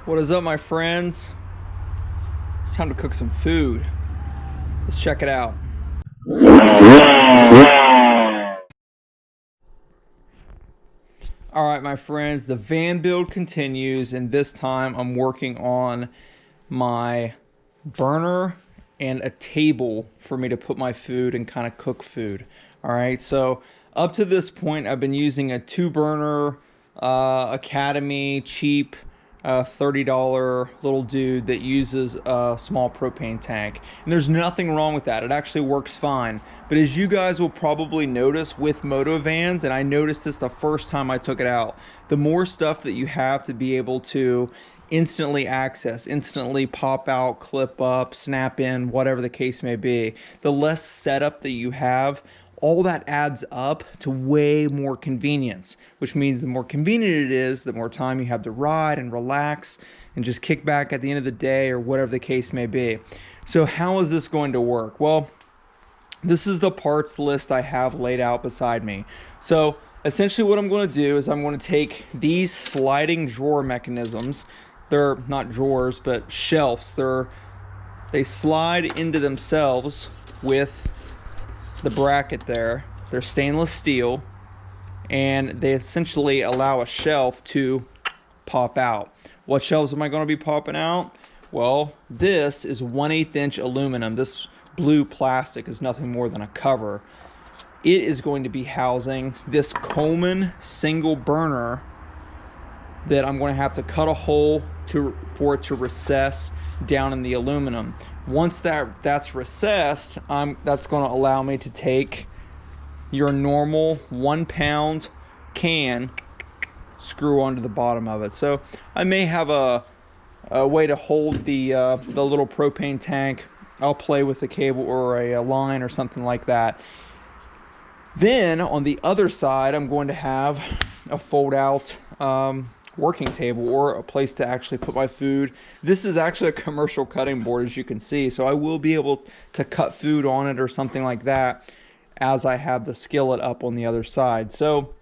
What is up, my friends? It's time to cook some food. Let's check it out. All right, my friends, the van build continues, and this time I'm working on my burner and a table for me to put my food and kind of cook food. All right, so up to this point, I've been using a 2-burner Academy cheap $30 little dude that uses a small propane tank, and there's nothing wrong with that. It actually works fine. But as you guys will probably notice with Motovans, and I noticed this the first time I took it out, the more stuff that you have to be able to instantly access, instantly pop out, clip up, snap in, whatever the case may be, the less setup that you have, all that adds up to way more convenience, which means the more convenient it is, the more time you have to ride and relax and just kick back at the end of the day or whatever the case may be. So how is this going to work? Well, this is the parts list I have laid out beside me. So essentially what I'm going to do is I'm going to take these sliding drawer mechanisms. They're not drawers, but shelves. They slide into themselves with the bracket there. They're stainless steel, and they essentially allow a shelf to pop out. What shelves am I going to be popping out? Well, this is 1/8 inch aluminum. This blue plastic is nothing more than a cover. It is going to be housing this Coleman single burner that I'm going to have to cut a hole for it to recess down in the aluminum. Once that's recessed, that's going to allow me to take your normal 1-pound can, screw onto the bottom of it. So I may have a way to hold the little propane tank. I'll play with the cable or a line or something like that. Then on the other side, I'm going to have a fold-out working table or a place to actually put my food. This is actually a commercial cutting board, as you can see, so I will be able to cut food on it or something like that as I have the skillet up on the other side. So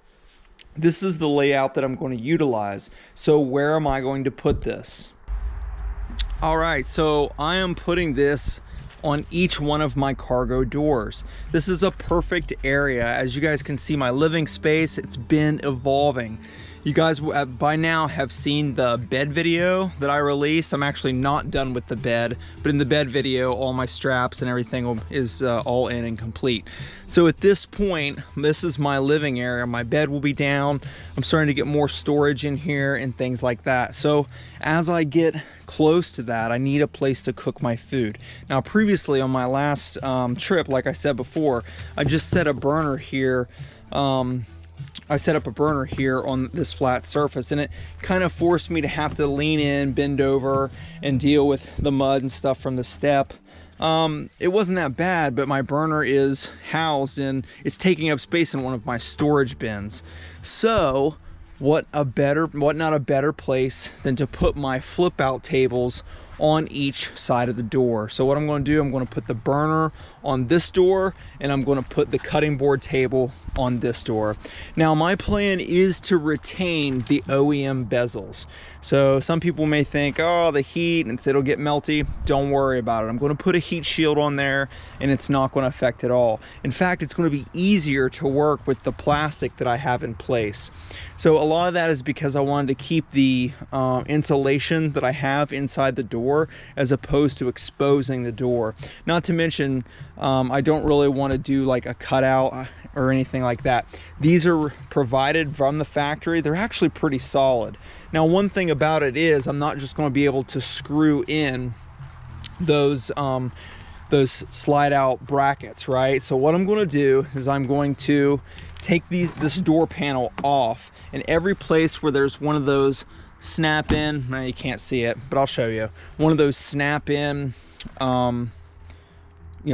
this is the layout that I'm going to utilize. So where am I going to put this? All right, so I am putting this on each one of my cargo doors. This is a perfect area. As you guys can see, my living space, it's been evolving. You guys by now have seen the bed video that I released. I'm actually not done with the bed, but in the bed video, all my straps and everything is all in and complete. So at this point, this is my living area. My bed will be down. I'm starting to get more storage in here and things like that. So as I get close to that, I need a place to cook my food. Now, previously on my last trip, like I said before, I just set a burner here. I set up a burner here on this flat surface, and it kind of forced me to have to lean in, bend over, and deal with the mud and stuff from the step. It wasn't that bad, but my burner is housed and it's taking up space in one of my storage bins. So what not a better place than to put my flip out tables on each side of the door. So what I'm going to do, I'm going to put the burner on this door, and I'm going to put the cutting board table on this door. Now my plan is to retain the OEM bezels. So some people may think, oh, the heat, and it'll get melty. Don't worry about it. I'm going to put a heat shield on there, and it's not going to affect it all. In fact, it's going to be easier to work with the plastic that I have in place. So a lot of that is because I wanted to keep the insulation that I have inside the door as opposed to exposing the door. Not to mention, I don't really want to do like a cutout or anything like that. These are provided from the factory. They're actually pretty solid. Now, one thing about it is I'm not just going to be able to screw in those slide out brackets, right? So what I'm going to do is I'm going to take this door panel off, and every place where there's one of those snap in, now you can't see it, but I'll show you, one of those snap in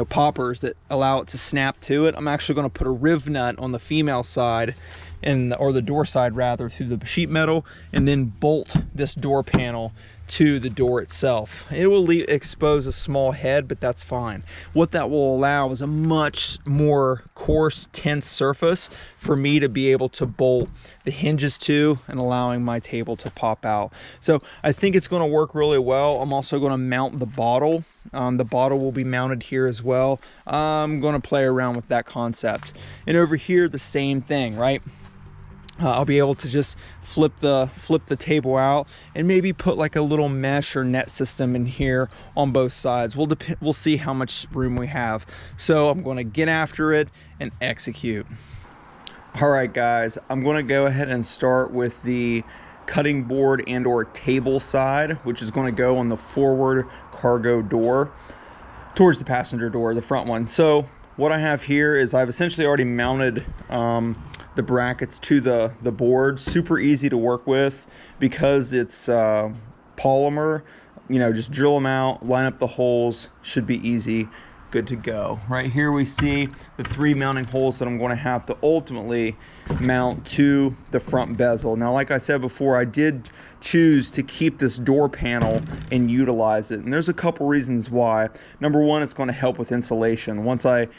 poppers that allow it to snap to it, I'm actually going to put a riv nut on the female side or the door side rather, through the sheet metal, and then bolt this door panel to the door itself. It will expose a small head, but that's fine. What that will allow is a much more coarse, tense surface for me to be able to bolt the hinges to, and allowing my table to pop out. So I think it's going to work really well. I'm also going to mount the bottle. The bottle will be mounted here as well. I'm going to play around with that concept. And over here, the same thing, right? I'll be able to just flip the table out and maybe put like a little mesh or net system in here on both sides. We'll see how much room we have. So I'm going to get after it and execute. All right, guys, I'm going to go ahead and start with the cutting board and or table side, which is going to go on the forward cargo door towards the passenger door, the front one. So what I have here is I've essentially already mounted the brackets to the board. Super easy to work with because it's polymer. You know, just drill them out, line up the holes, should be easy, good to go. Right here we see the 3 mounting holes that I'm going to have to ultimately mount to the front bezel. Now, like I said before, I did choose to keep this door panel and utilize it, and there's a couple reasons why. Number one, it's going to help with insulation. Once I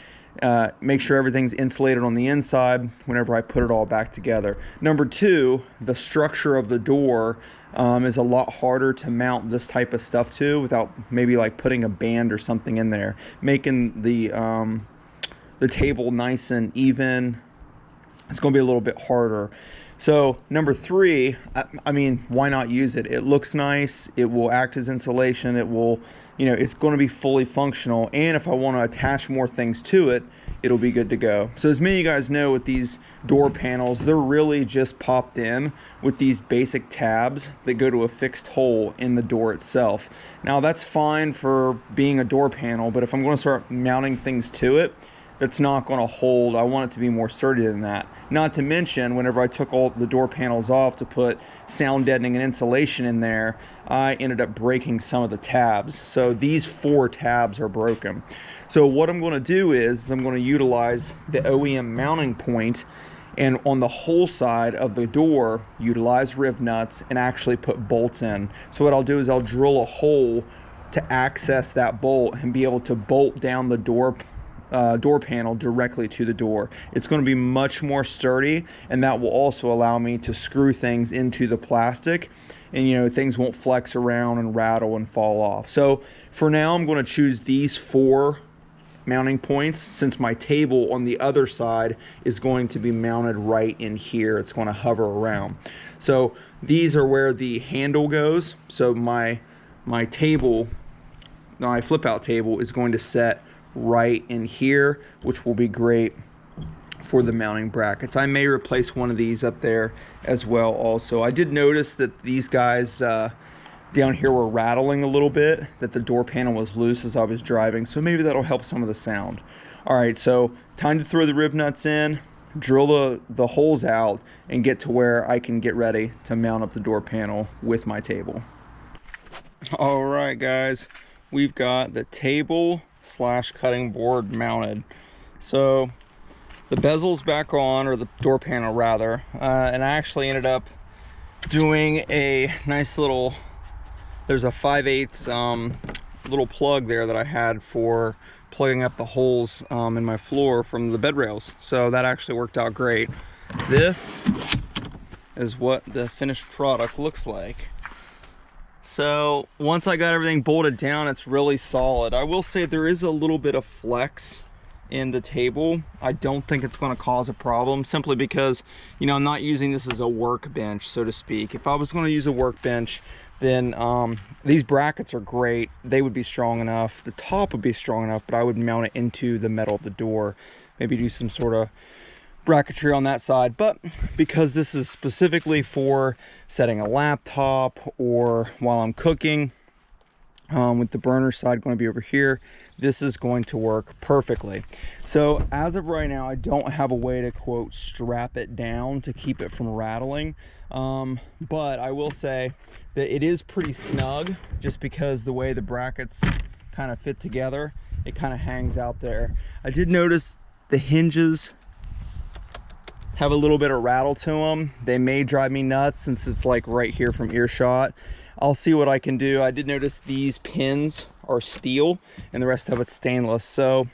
make sure everything's insulated on the inside whenever I put it all back together. Number two, the structure of the door is a lot harder to mount this type of stuff to without maybe like putting a band or something in there, making the table nice and even. It's going to be a little bit harder. So number three, I mean, why not use it? It looks nice. It will act as insulation. It will, you know, it's going to be fully functional. And if I want to attach more things to it, it'll be good to go. So as many of you guys know, with these door panels, they're really just popped in with these basic tabs that go to a fixed hole in the door itself. Now that's fine for being a door panel, but if I'm going to start mounting things to it, that's not going to hold. I want it to be more sturdy than that. Not to mention, whenever I took all the door panels off to put sound deadening and insulation in there, I ended up breaking some of the tabs. So these 4 tabs are broken. So what I'm going to do is I'm going to utilize the OEM mounting point, and on the whole side of the door, utilize riv nuts and actually put bolts in. So what I'll do is I'll drill a hole to access that bolt and be able to bolt down the door panel directly to the door. It's going to be much more sturdy, and that will also allow me to screw things into the plastic, and you know, things won't flex around and rattle and fall off. So for now, I'm going to choose these 4 mounting points, since my table on the other side is going to be mounted right in here. It's going to hover around. So these are where the handle goes. So my table, my flip out table, is going to set right in here, which will be great for the mounting brackets. I may replace one of these up there as well also. I did notice that these guys down here were rattling a little bit, that the door panel was loose as I was driving, so maybe that'll help some of the sound. All right, so time to throw the rib nuts in, drill the holes out, and get to where I can get ready to mount up the door panel with my table. All right, guys, we've got the table / cutting board mounted. So the bezel's back on, or the door panel rather, and I actually ended up doing a nice little, there's a 5/8 little plug there that I had for plugging up the holes in my floor from the bed rails. So that actually worked out great. This is what the finished product looks like. So once I got everything bolted down, it's really solid. I will say there is a little bit of flex in the table. I don't think it's going to cause a problem, simply because, you know, I'm not using this as a workbench, so to speak. If I was going to use a workbench, then these brackets are great. They would be strong enough. The top would be strong enough, but I would mount it into the metal of the door. Maybe do some sort of bracketry on that side. But because this is specifically for setting a laptop or while I'm cooking, with the burner side going to be over here, this is going to work perfectly. So as of right now, I don't have a way to, quote, strap it down to keep it from rattling, but I will say that it is pretty snug, just because the way the brackets kind of fit together, it kind of hangs out there. I did notice the hinges have a little bit of rattle to them. They may drive me nuts since it's like right here from earshot. I'll see what I can do. I did notice these pins are steel and the rest of it's stainless. So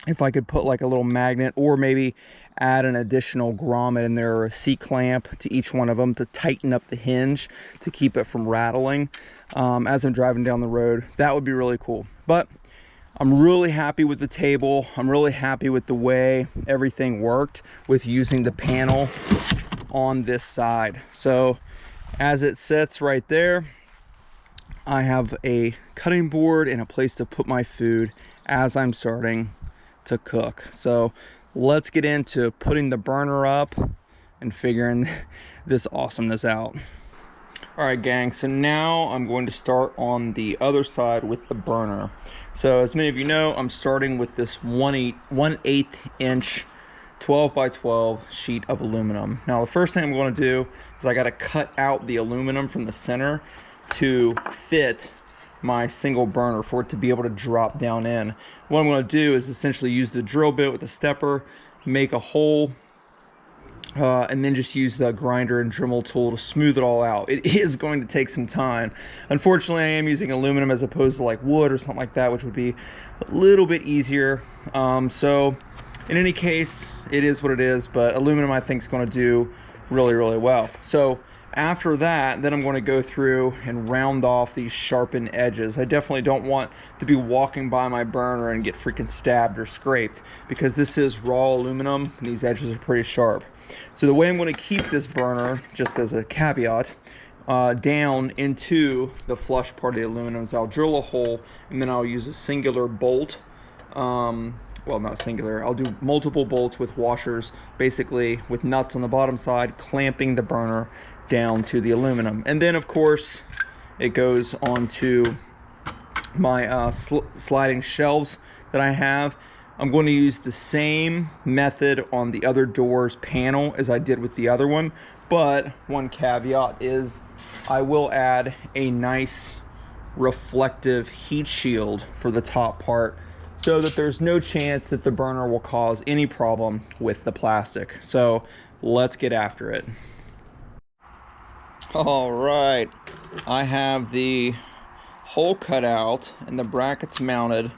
if I could put like a little magnet or maybe add an additional grommet in there or a C-clamp to each one of them to tighten up the hinge to keep it from rattling as I'm driving down the road, that would be really cool. But I'm really happy with the table. I'm really happy with the way everything worked with using the panel on this side. So as it sits right there, I have a cutting board and a place to put my food as I'm starting to cook. So let's get into putting the burner up and figuring this awesomeness out. All right, gang, so now I'm going to start on the other side with the burner. So as many of you know, I'm starting with this 1/8 inch 12 by 12 sheet of aluminum. Now the first thing I'm going to do is I got to cut out the aluminum from the center to fit my single burner for it to be able to drop down in. What I'm going to do is essentially use the drill bit with the stepper, make a hole, and then just use the grinder and Dremel tool to smooth it all out. It is going to take some time. Unfortunately, I am using aluminum as opposed to like wood or something like that, which would be a little bit easier. So in any case, it is what it is, but aluminum I think is going to do really, really well. So after that, then I'm going to go through and round off these sharpened edges. I definitely don't want to be walking by my burner and get freaking stabbed or scraped because this is raw aluminum and these edges are pretty sharp. So the way I'm going to keep this burner, just as a caveat, down into the flush part of the aluminum is I'll drill a hole and then I'll use a singular bolt. Well, not singular, I'll do multiple bolts with washers, basically with nuts on the bottom side, clamping the burner down to the aluminum. And then of course it goes onto my sliding shelves that I have. I'm going to use the same method on the other door's panel as I did with the other one, but one caveat is I will add a nice reflective heat shield for the top part so that there's no chance that the burner will cause any problem with the plastic. So let's get after it. All right, I have the hole cut out and the brackets mounted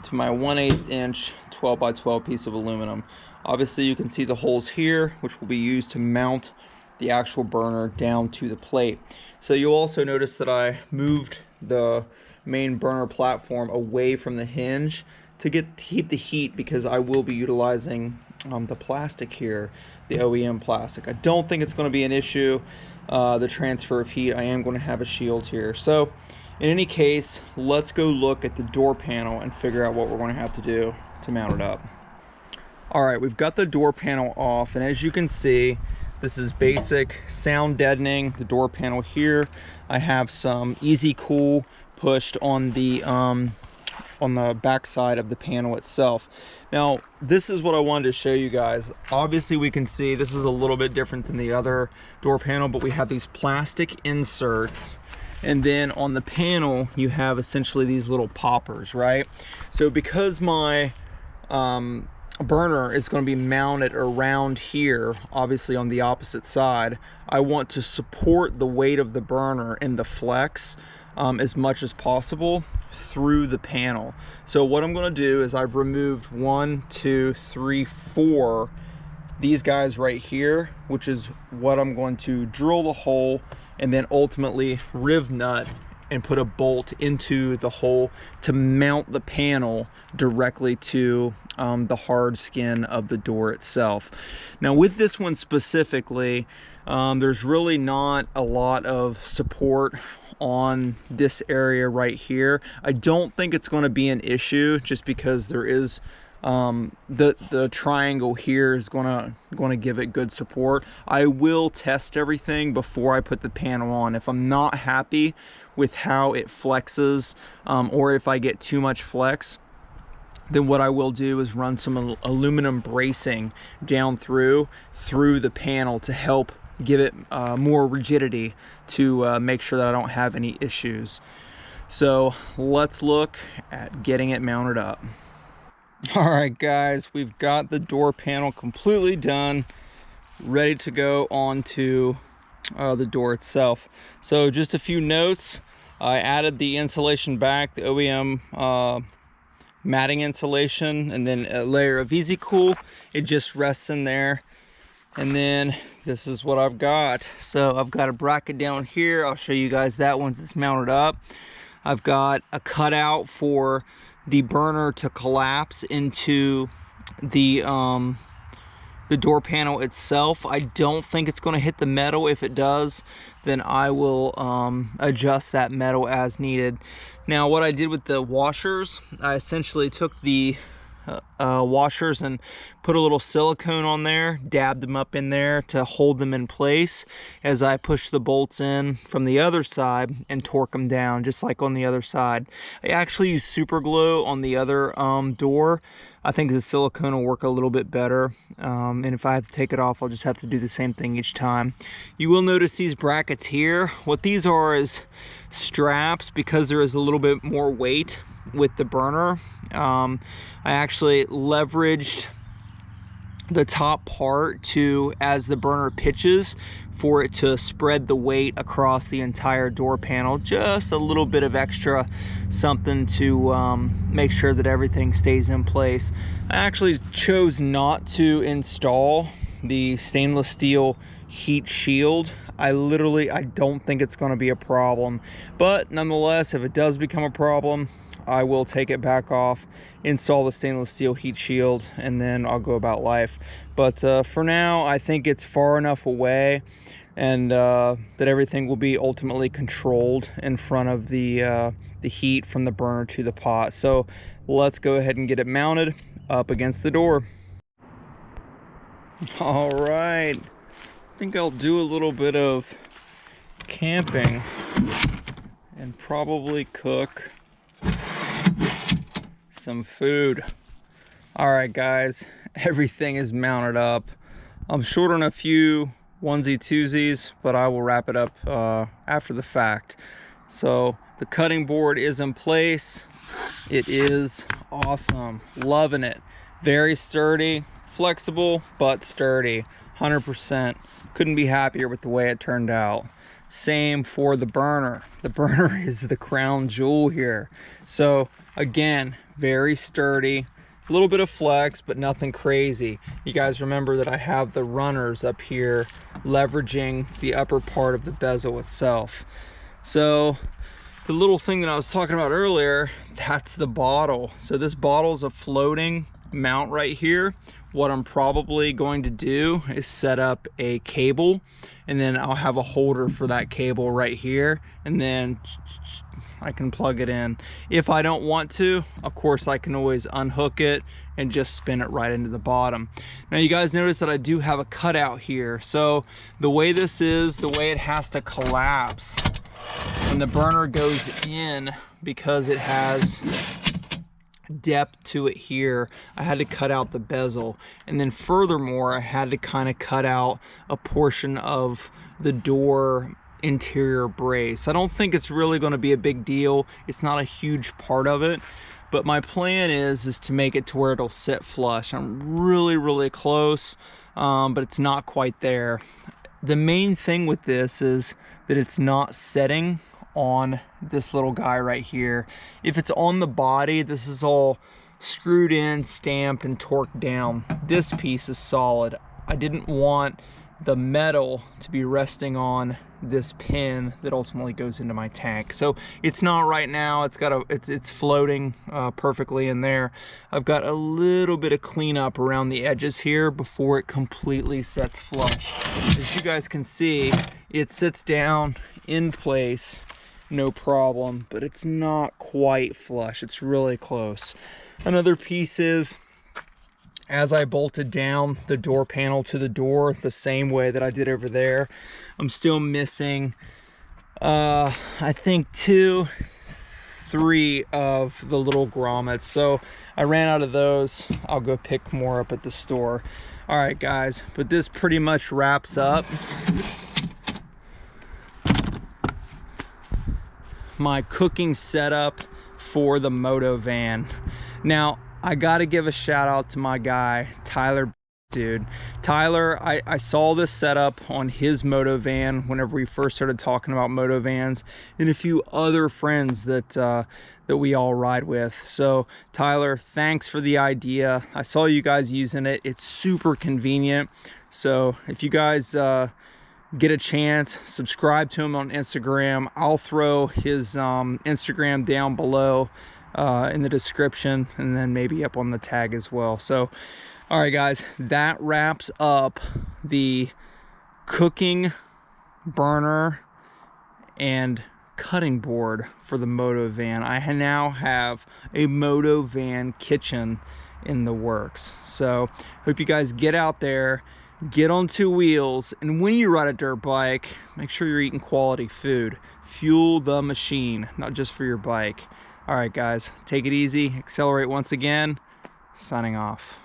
to my 1/8 inch 12 by 12 piece of aluminum. Obviously you can see the holes here, which will be used to mount the actual burner down to the plate. So you'll also notice that I moved the main burner platform away from the hinge to keep the heat, because I will be utilizing the plastic here, the OEM plastic. I don't think it's going to be an issue, the transfer of heat. I am going to have a shield here. So in any case, let's go look at the door panel and figure out what we're going to have to do to mount it up. All right, we've got the door panel off, and as you can see, this is basic sound deadening. The door panel here, I have some Easy Cool pushed on the back side of the panel itself. Now, this is what I wanted to show you guys. Obviously, we can see this is a little bit different than the other door panel, but we have these plastic inserts. And then on the panel, you have essentially these little poppers, right? So because my burner is going to be mounted around here, obviously on the opposite side, I want to support the weight of the burner in the flex as much as possible through the panel. So what I'm going to do is I've removed 1, 2, 3, 4 these guys right here, which is what I'm going to drill the hole and then ultimately riv nut and put a bolt into the hole to mount the panel directly to the hard skin of the door itself. Now with this one specifically, there's really not a lot of support on this area right here. I don't think it's going to be an issue just because there is the triangle here is going to give it good support. I will test everything before I put the panel on. If I'm not happy with how it flexes, or if I get too much flex, then what I will do is run some aluminum bracing down through the panel to help give it more rigidity to make sure that I don't have any issues. So let's look at getting it mounted up. All right, guys, we've got the door panel completely done, ready to go onto the door itself. So just a few notes. I added the insulation back, the OEM matting insulation, and then a layer of Easy Cool. It just rests in there. And then this is what I've got. So I've got a bracket down here. I'll show you guys that once it's mounted up. I've got a cutout for the burner to collapse into the door panel itself. I don't think it's going to hit the metal. If it does, then I will adjust that metal as needed. Now, what I did with the washers, I essentially took the washers and put a little silicone on there, dabbed them up in there to hold them in place as I push the bolts in from the other side and torque them down just like on the other side. I actually use super glue on the other door. I think the silicone will work a little bit better, and if I have to take it off, I'll just have to do the same thing each time. You will notice these brackets here. What these are is straps, because there is a little bit more weight with the burner. I actually leveraged the top part to, as the burner pitches, for it to spread the weight across the entire door panel. Just a little bit of extra something to make sure that everything stays in place. I actually chose not to install the stainless steel heat shield. I don't think it's going to be a problem, but nonetheless, if it does become a problem, I will take it back off, install the stainless steel heat shield, and then I'll go about life. But for now, I think it's far enough away, and that everything will be ultimately controlled in front of the heat from the burner to the pot. So let's go ahead and get it mounted up against the door. All right, I think I'll do a little bit of camping and probably cook some food. All right, guys, everything is mounted up. I'm short on a few onesie twosies, but I will wrap it up after the fact. So the cutting board is in place. It is awesome, loving it. Very sturdy, flexible, but sturdy, 100%. Couldn't be happier with the way it turned out. Same for the burner. The burner is the crown jewel here. So again, very sturdy, a little bit of flex, but nothing crazy. You guys remember that I have the runners up here leveraging the upper part of the bezel itself. So the little thing that I was talking about earlier, that's the bottle. So this bottle's a floating mount right here. What I'm probably going to do is set up a cable, and then I'll have a holder for that cable right here, and then I can plug it in. If I don't want to, of course, I can always unhook it and just spin it right into the bottom. Now you guys notice that I do have a cutout here. So the way this is, the way it has to collapse when the burner goes in, because it has depth to it here, I had to cut out the bezel, and then furthermore I had to kind of cut out a portion of the door interior brace. I don't think it's really going to be a big deal. It's not a huge part of it, but my plan is to make it to where it'll sit flush. I'm really close, but it's not quite there. The main thing with this is that it's not setting on this little guy right here. If it's on the body, this is all screwed in, stamped, and torqued down. This piece is solid. I didn't want the metal to be resting on this pin that ultimately goes into my tank. So it's not right now. It's floating perfectly in there. I've got a little bit of cleanup around the edges here before it completely sets flush. As you guys can see, it sits down in place, no problem, but it's not quite flush. It's really close. Another piece is, as I bolted down the door panel to the door the same way that I did over there, I'm still missing I think 2, 3 of the little grommets. So I ran out of those. I'll go pick more up at the store. All right, guys, but this pretty much wraps up my cooking setup for the Motovan. Now, I gotta give a shout out to my guy, Tylor. Dude, Tyler, I saw this setup on his Motovan whenever we first started talking about Motovans, and a few other friends that that we all ride with. So Tyler, thanks for the idea. I saw you guys using it. It's super convenient. So if you guys get a chance, subscribe to him on Instagram. I'll throw his Instagram down below in the description, and then maybe up on the tag as well. So all right, guys, that wraps up the cooking, burner, and cutting board for the Motovan. I now have a Motovan kitchen in the works. So hope you guys get out there, get on two wheels, and when you ride a dirt bike, make sure you're eating quality food. Fuel the machine, not just for your bike. All right, guys, take it easy. Accelerate once again. Signing off.